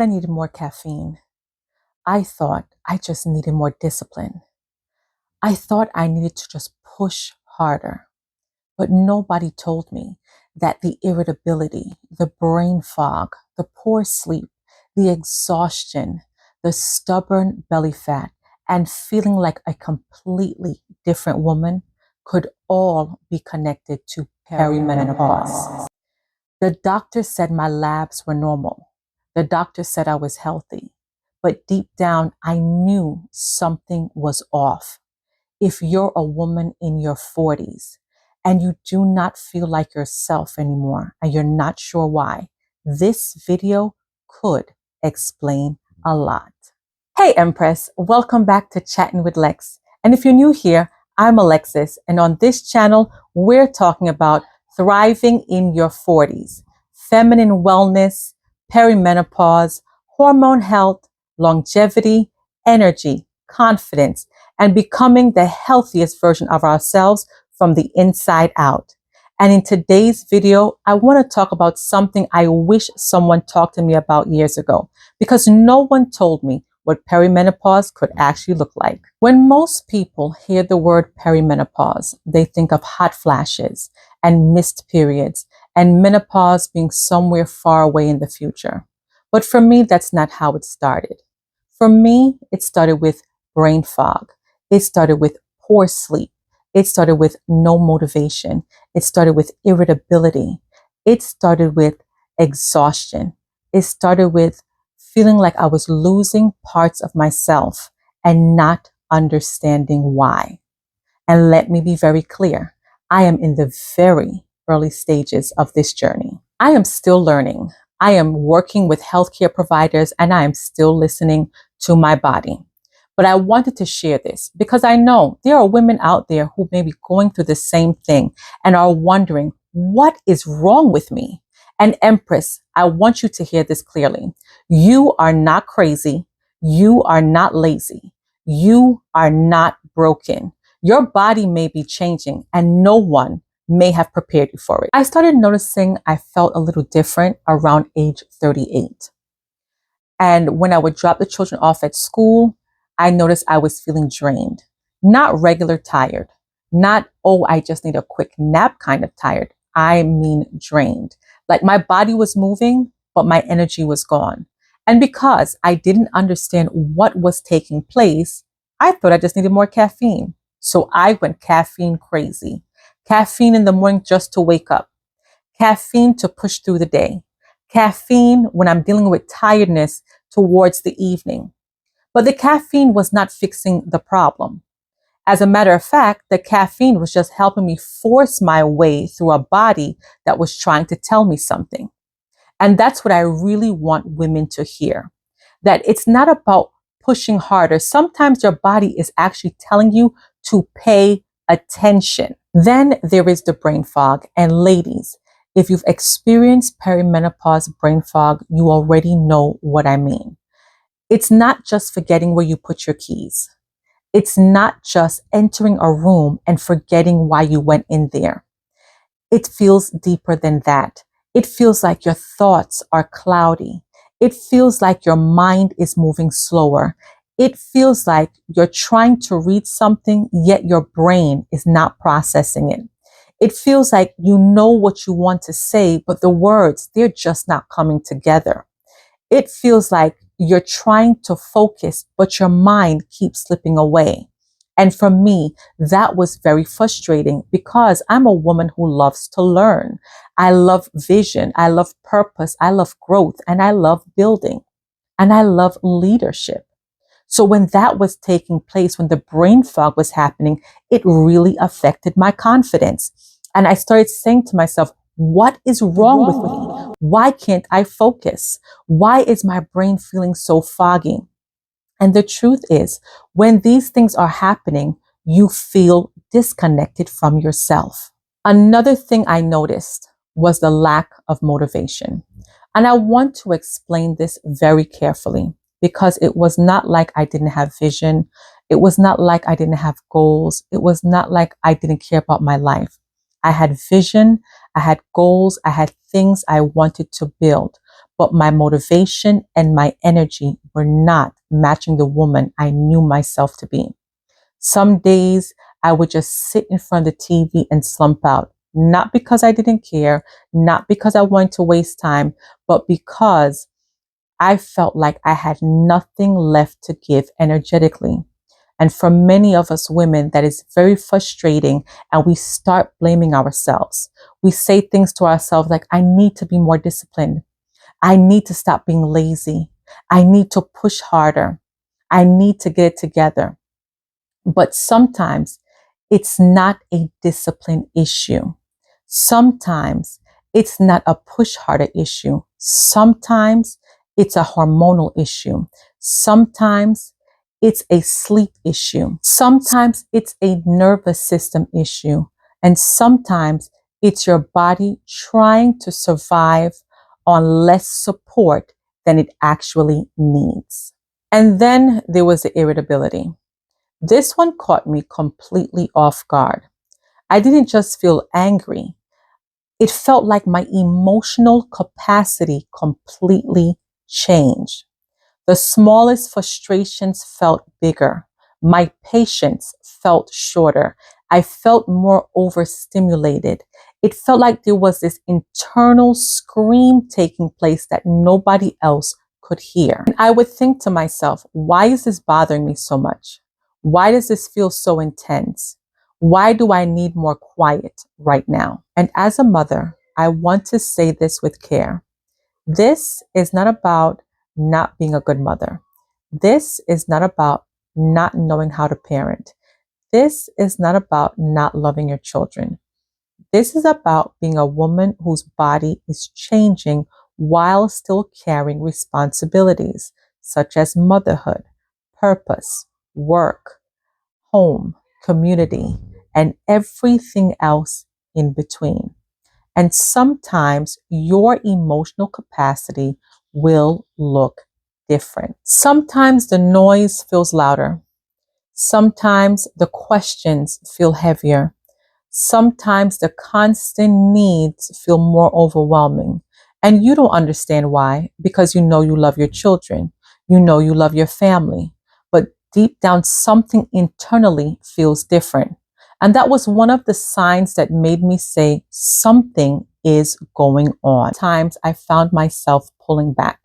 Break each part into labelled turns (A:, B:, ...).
A: I needed more caffeine. I thought I just needed more discipline. I thought I needed to just push harder. But nobody told me that the irritability, the brain fog, the poor sleep, the exhaustion, the stubborn belly fat, and feeling like a completely different woman could all be connected to perimenopause. The doctor said my labs were normal. The doctor said I was healthy. But deep down, I knew something was off. If you're a woman in your 40s and you do not feel like yourself anymore and you're not sure why, this video could explain a lot. Hey Empress, welcome back to Chattin with Lex. And if you're new here, I'm Alexis, and on this channel, we're talking about thriving in your 40s, feminine wellness, perimenopause, hormone health, longevity, energy, confidence, and becoming the healthiest version of ourselves from the inside out. And in today's video, I want to talk about something I wish someone talked to me about years ago, because no one told me what perimenopause could actually look like. When most people hear the word perimenopause, they think of hot flashes and missed periods and menopause being somewhere far away in the future. But for me, that's not how it started. For me, it started with brain fog. It started with poor sleep. It started with no motivation. It started with irritability. It started with exhaustion. It started with feeling like I was losing parts of myself and not understanding why. And let me be very clear, I am in the very early stages of this journey. I am still learning. I am working with healthcare providers and I am still listening to my body. But I wanted to share this because I know there are women out there who may be going through the same thing and are wondering, what is wrong with me? And Empress, I want you to hear this clearly. You are not crazy. You are not lazy. You are not broken. Your body may be changing and no one may have prepared you for it. I started noticing I felt a little different around age 38. And when I would drop the children off at school, I noticed I was feeling drained, not regular tired, not, oh, I just need a quick nap kind of tired. I mean drained. Like my body was moving, but my energy was gone. And because I didn't understand what was taking place, I thought I just needed more caffeine. So I went caffeine crazy. Caffeine in the morning just to wake up. Caffeine to push through the day. Caffeine when I'm dealing with tiredness towards the evening. But the caffeine was not fixing the problem. As a matter of fact, the caffeine was just helping me force my way through a body that was trying to tell me something. And that's what I really want women to hear, that it's not about pushing harder. Sometimes your body is actually telling you to pay attention. Then there is the brain fog. And ladies, if you've experienced perimenopause brain fog, you already know what I mean. It's not just forgetting where you put your keys. It's not just entering a room and forgetting why you went in there. It feels deeper than that. It feels like your thoughts are cloudy. It feels like your mind is moving slower. It feels like you're trying to read something, yet your brain is not processing it. It feels like you know what you want to say, but the words, they're just not coming together. It feels like you're trying to focus, but your mind keeps slipping away. And for me, that was very frustrating because I'm a woman who loves to learn. I love vision. I love purpose. I love growth and I love building and I love leadership. So when that was taking place, when the brain fog was happening, it really affected my confidence. And I started saying to myself, what is wrong with me? Why can't I focus? Why is my brain feeling so foggy? And the truth is, when these things are happening, you feel disconnected from yourself. Another thing I noticed was the lack of motivation. And I want to explain this very carefully because it was not like I didn't have vision. It was not like I didn't have goals. It was not like I didn't care about my life. I had vision, I had goals, I had things I wanted to build. but my motivation and my energy were not matching the woman I knew myself to be. Some days I would just sit in front of the TV and slump out, not because I didn't care, not because I wanted to waste time, but because I felt like I had nothing left to give energetically. And for many of us women, that is very frustrating, and we start blaming ourselves. We say things to ourselves like, I need to be more disciplined. I need to stop being lazy. I need to push harder. I need to get it together. But sometimes it's not a discipline issue. Sometimes it's not a push harder issue. Sometimes it's a hormonal issue. Sometimes it's a sleep issue. Sometimes it's a nervous system issue. And sometimes it's your body trying to survive on less support than it actually needs. And then there was the irritability. This one caught me completely off guard. I didn't just feel angry. It felt like my emotional capacity completely changed. The smallest frustrations felt bigger. My patience felt shorter. I felt more overstimulated. It felt like there was this internal scream taking place that nobody else could hear. And I would think to myself, why is this bothering me so much? Why does this feel so intense? Why do I need more quiet right now? And as a mother, I want to say this with care. This is not about not being a good mother. This is not about not knowing how to parent. This is not about not loving your children. This is about being a woman whose body is changing while still carrying responsibilities such as motherhood, purpose, work, home, community, and everything else in between. And sometimes your emotional capacity will look different. Sometimes the noise feels louder. Sometimes the questions feel heavier. Sometimes the constant needs feel more overwhelming. And you don't understand why, because you know you love your children. You know you love your family. But deep down, something internally feels different. And that was one of the signs that made me say something is going on. Times I found myself pulling back.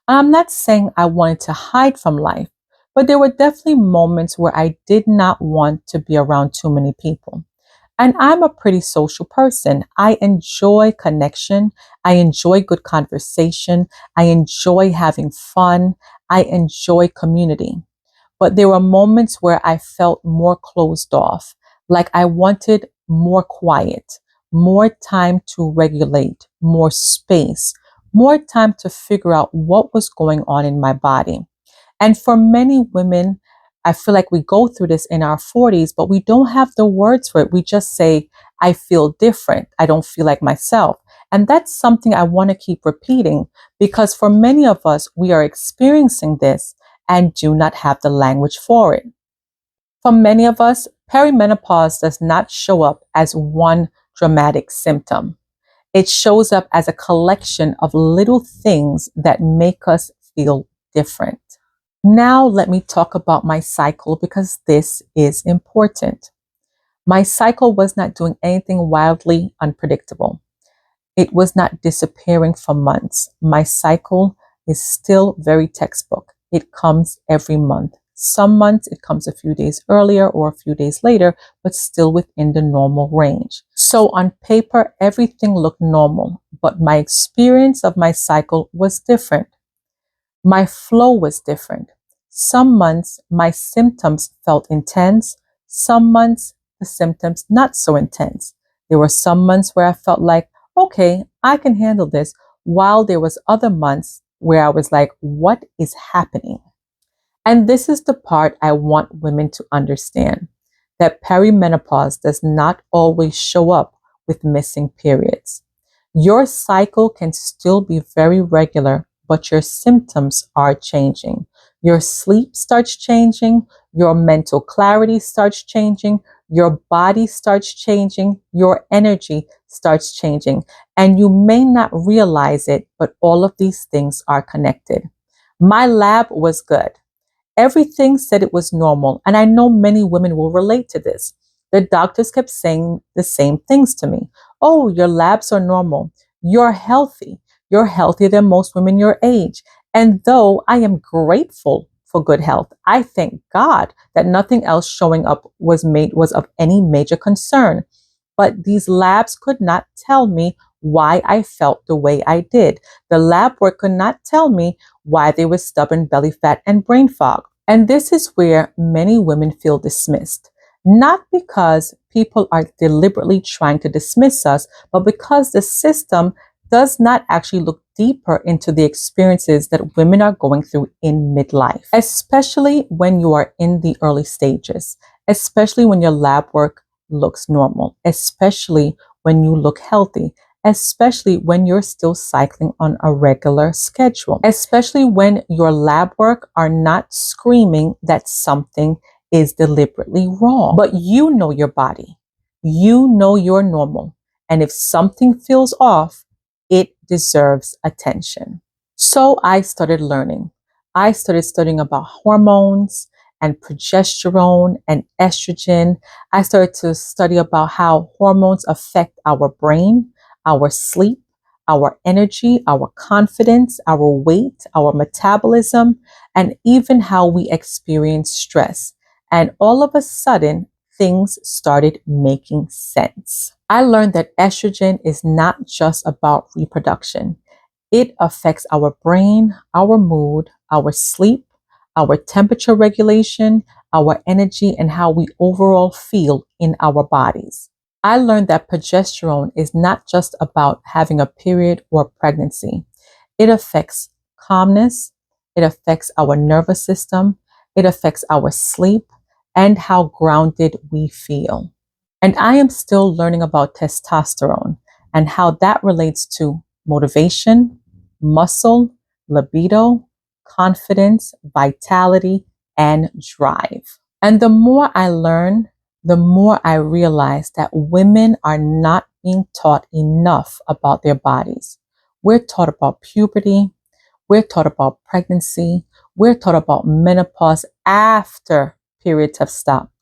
A: I'm not saying I wanted to hide from life, but there were definitely moments where I did not want to be around too many people. And I'm a pretty social person. I enjoy connection. I enjoy good conversation. I enjoy having fun. I enjoy community. But there were moments where I felt more closed off, like I wanted more quiet, more time to regulate, more space, more time to figure out what was going on in my body. And for many women, I feel like we go through this in our 40s, but we don't have the words for it. We just say, I feel different. I don't feel like myself. And that's something I want to keep repeating, because for many of us, we are experiencing this and do not have the language for it. For many of us, perimenopause does not show up as one dramatic symptom. It shows up as a collection of little things that make us feel different. Now let me talk about my cycle, because this is important. My cycle was not doing anything wildly unpredictable. It was not disappearing for months. My cycle is still very textbook. It comes every month. Some months it comes a few days earlier or a few days later, but still within the normal range. So on paper, everything looked normal, but my experience of my cycle was different. My flow was different. Some months my symptoms felt intense. Some months the symptoms not so intense. There were some months where I felt like, okay, I can handle this, while there was other months where I was like, what is happening? And this is the part I want women to understand, that perimenopause does not always show up with missing periods. Your cycle can still be very regular, but your symptoms are changing. Your sleep starts changing. Your mental clarity starts changing. your body starts changing, your energy starts changing, and you may not realize it, but all of these things are connected. My lab was good. Everything said it was normal, and I know many women will relate to this. The doctors kept saying the same things to me. Oh, your labs are normal. You're healthy. You're healthier than most women your age. And though I am grateful for good health, I thank God that nothing else showing up was of any major concern. But these labs could not tell me why I felt the way I did. The lab work could not tell me why there was stubborn belly fat and brain fog. And this is where many women feel dismissed. Not because people are deliberately trying to dismiss us, but because the system does not actually look deeper into the experiences that women are going through in midlife, especially when you are in the early stages, especially when your lab work looks normal, especially when you look healthy, especially when you're still cycling on a regular schedule, especially when your lab work are not screaming that something is deliberately wrong. But you know your body. You know you're normal. And if something feels off, it deserves attention. So I started learning. I started studying about hormones and progesterone and estrogen. I started to study about how hormones affect our brain, our sleep, our energy, our confidence, our weight, our metabolism, and even how we experience stress. And all of a sudden, things started making sense. I learned that estrogen is not just about reproduction. It affects our brain, our mood, our sleep, our temperature regulation, our energy, and how we overall feel in our bodies. I learned that progesterone is not just about having a period or pregnancy. It affects calmness, it affects our nervous system, it affects our sleep, and how grounded we feel. And I am still learning about testosterone and how that relates to motivation, muscle, libido, confidence, vitality, and drive. And the more I learn, the more I realize that women are not being taught enough about their bodies. We're taught about puberty, we're taught about pregnancy, we're taught about menopause after periods have stopped.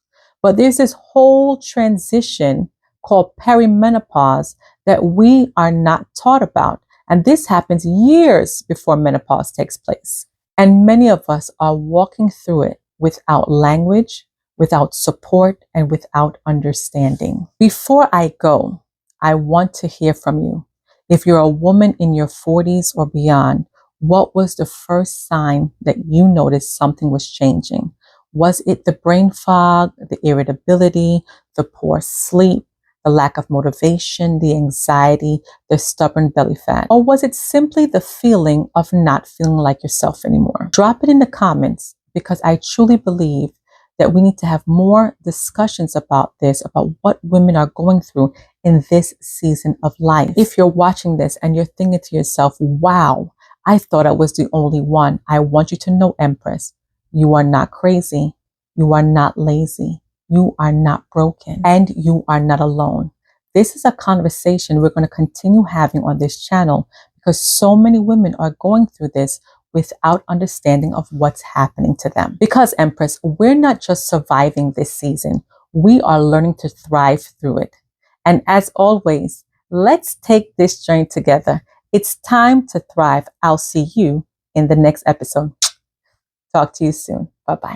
A: But there's this whole transition called perimenopause that we are not taught about. And this happens years before menopause takes place. And many of us are walking through it without language, without support, and without understanding. Before I go, I want to hear from you. If you're a woman in your 40s or beyond, what was the first sign that you noticed something was changing? Was it the brain fog, the irritability, the poor sleep, the lack of motivation, the anxiety, the stubborn belly fat? Or was it simply the feeling of not feeling like yourself anymore? Drop it in the comments, because I truly believe that we need to have more discussions about this, about what women are going through in this season of life. If you're watching this and you're thinking to yourself, wow, I thought I was the only one, I want you to know, Empress, you are not crazy. You are not lazy. You are not broken. And you are not alone. This is a conversation we're going to continue having on this channel, because so many women are going through this without understanding of what's happening to them. Because, Empress, we're not just surviving this season. We are learning to thrive through it. And as always, let's take this journey together. It's time to thrive. I'll see you in the next episode. Talk to you soon. Bye-bye.